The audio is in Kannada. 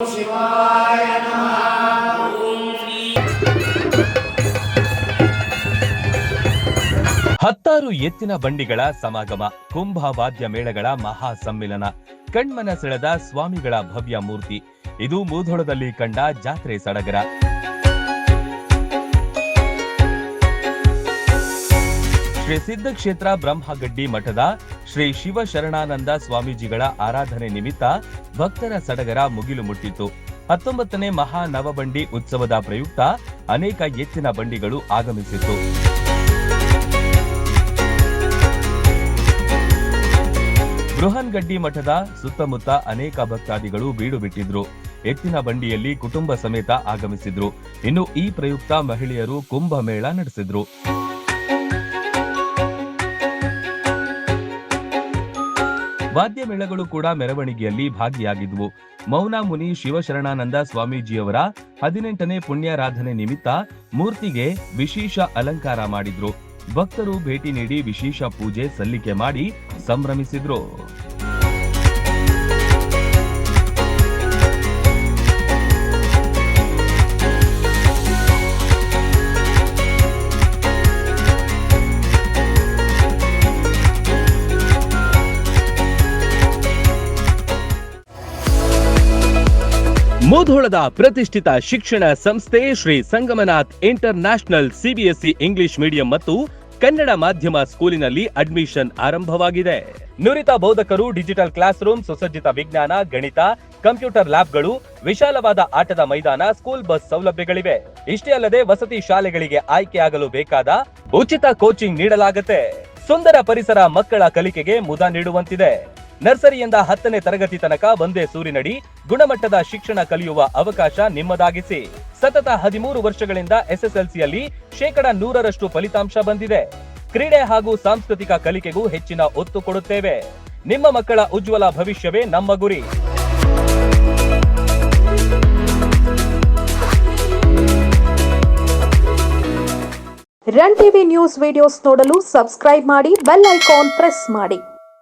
ಶಿವಾಯ ನಮಃ. ಹತ್ತಾರು ಎತ್ತಿನ ಬಂಡಿಗಳ ಸಮಾಗಮ, ಕುಂಭ ವಾದ್ಯ ಮೇಳಗಳ ಮಹಾ ಸಮ್ಮಿಲನ, ಕಣ್ಮನ ಸೆಳೆದ ಸ್ವಾಮಿಗಳ ಭವ್ಯ ಮೂರ್ತಿ. ಇದು ಮೂಧೋಳದಲ್ಲಿ ಕಂಡ ಜಾತ್ರೆ ಸಡಗರ. ಶ್ರೀ ಸಿದ್ಧ ಕ್ಷೇತ್ರ ಬ್ರಹ್ಮಗಡ್ಡಿ ಮಠದ ಶ್ರೀ ಶಿವಶರಣಾನಂದ ಸ್ವಾಮೀಜಿಗಳ ಆರಾಧನೆ ನಿಮಿತ್ತ ಭಕ್ತರ ಸಡಗರ ಮುಗಿಲು ಮುಟ್ಟಿತು. 19ನೇ ಮಹಾ ನವಬಂಡಿ ಉತ್ಸವದ ಪ್ರಯುಕ್ತ ಅನೇಕ ಎತ್ತಿನ ಬಂಡಿಗಳು ಆಗಮಿಸಿತು. ಬೃಹನ್ಗಡ್ಡಿ ಮಠದ ಸುತ್ತಮುತ್ತ ಅನೇಕ ಭಕ್ತಾದಿಗಳು ಬೀಡು ಬಿಟ್ಟಿದ್ರು. ಎತ್ತಿನ ಬಂಡಿಯಲ್ಲಿ ಕುಟುಂಬ ಸಮೇತ ಆಗಮಿಸಿದ್ರು. ಇನ್ನು ಈ ಪ್ರಯುಕ್ತ ಮಹಿಳೆಯರು ಕುಂಭಮೇಳ ನಡೆಸಿದ್ರು. ವಾದ್ಯ ಮೇಳಗಳು ಕೂಡ ಮೆರವಣಿಗೆಯಲ್ಲಿ ಭಾಗಿಯಾಗಿದ್ವು. ಮೌನ ಮುನಿ ಶಿವಶರಣಾನಂದ ಸ್ವಾಮೀಜಿಯವರ 18ನೇ ಪುಣ್ಯಾರಾಧನೆ ನಿಮಿತ್ತ ಮೂರ್ತಿಗೆ ವಿಶೇಷ ಅಲಂಕಾರ ಮಾಡಿದ್ರು. ಭಕ್ತರು ಭೇಟಿ ನೀಡಿ ವಿಶೇಷ ಪೂಜೆ ಸಲ್ಲಿಕೆ ಮಾಡಿ ಸಂಭ್ರಮಿಸಿದ್ರು. ಮೂಧೋಳದ ಪ್ರತಿಷ್ಠಿತ ಶಿಕ್ಷಣ ಸಂಸ್ಥೆ Shri Sangamnath international CBSE English medium ಮತ್ತು ಕನ್ನಡ ಮಾಧ್ಯಮ ಸ್ಕೂಲಿನಲ್ಲಿ ಅಡ್ಮಿಷನ್ ಆರಂಭವಾಗಿದೆ. ನುರಿತ ಬೋಧಕರು, ಡಿಜಿಟಲ್ ಕ್ಲಾಸ್ ರೂಮ್, ಸುಸಜ್ಜಿತ ವಿಜ್ಞಾನ, ಗಣಿತ, ಕಂಪ್ಯೂಟರ್ ಲ್ಯಾಬ್ಗಳು, ವಿಶಾಲವಾದ ಆಟದ ಮೈದಾನ, ಸ್ಕೂಲ್ ಬಸ್ ಸೌಲಭ್ಯಗಳಿವೆ. ಇಷ್ಟೇ ಅಲ್ಲದೆ ವಸತಿ ಶಾಲೆಗಳಿಗೆ ಆಯ್ಕೆಯಾಗಲು ಬೇಕಾದ ಉಚಿತ ಕೋಚಿಂಗ್ ನೀಡಲಾಗುತ್ತೆ. ಸುಂದರ ಪರಿಸರ ಮಕ್ಕಳ ಕಲಿಕೆಗೆ ಮುದ ನೀಡುವಂತಿದೆ. ನರ್ಸರಿಯಿಂದ 10ನೇ ತರಗತಿ ತನಕ ಒಂದೇ ಸೂರಿನಡಿ ಗುಣಮಟ್ಟದ ಶಿಕ್ಷಣ ಕಲಿಯುವ ಅವಕಾಶ ನಿಮ್ಮದಾಗಿಸಿ. ಸತತ 13 ವರ್ಷಗಳಿಂದ ಎಸ್ಎಸ್ಎಲ್ಸಿಯಲ್ಲಿ 100% ಫಲಿತಾಂಶ ಬಂದಿದೆ. ಕ್ರೀಡೆ ಹಾಗೂ ಸಾಂಸ್ಕೃತಿಕ ಕಲಿಕೆಗೂ ಹೆಚ್ಚಿನ ಒತ್ತು ಕೊಡುತ್ತೇವೆ. ನಿಮ್ಮ ಮಕ್ಕಳ ಉಜ್ವಲ ಭವಿಷ್ಯವೇ ನಮ್ಮ ಗುರಿ. ರನ್ ಟಿವಿ ನ್ಯೂಸ್ ವಿಡಿಯೋಸ್ ನೋಡಲು ಸಬ್ಸ್ಕ್ರೈಬ್ ಮಾಡಿ, ಬೆಲ್ ಐಕಾನ್ ಪ್ರೆಸ್ ಮಾಡಿ.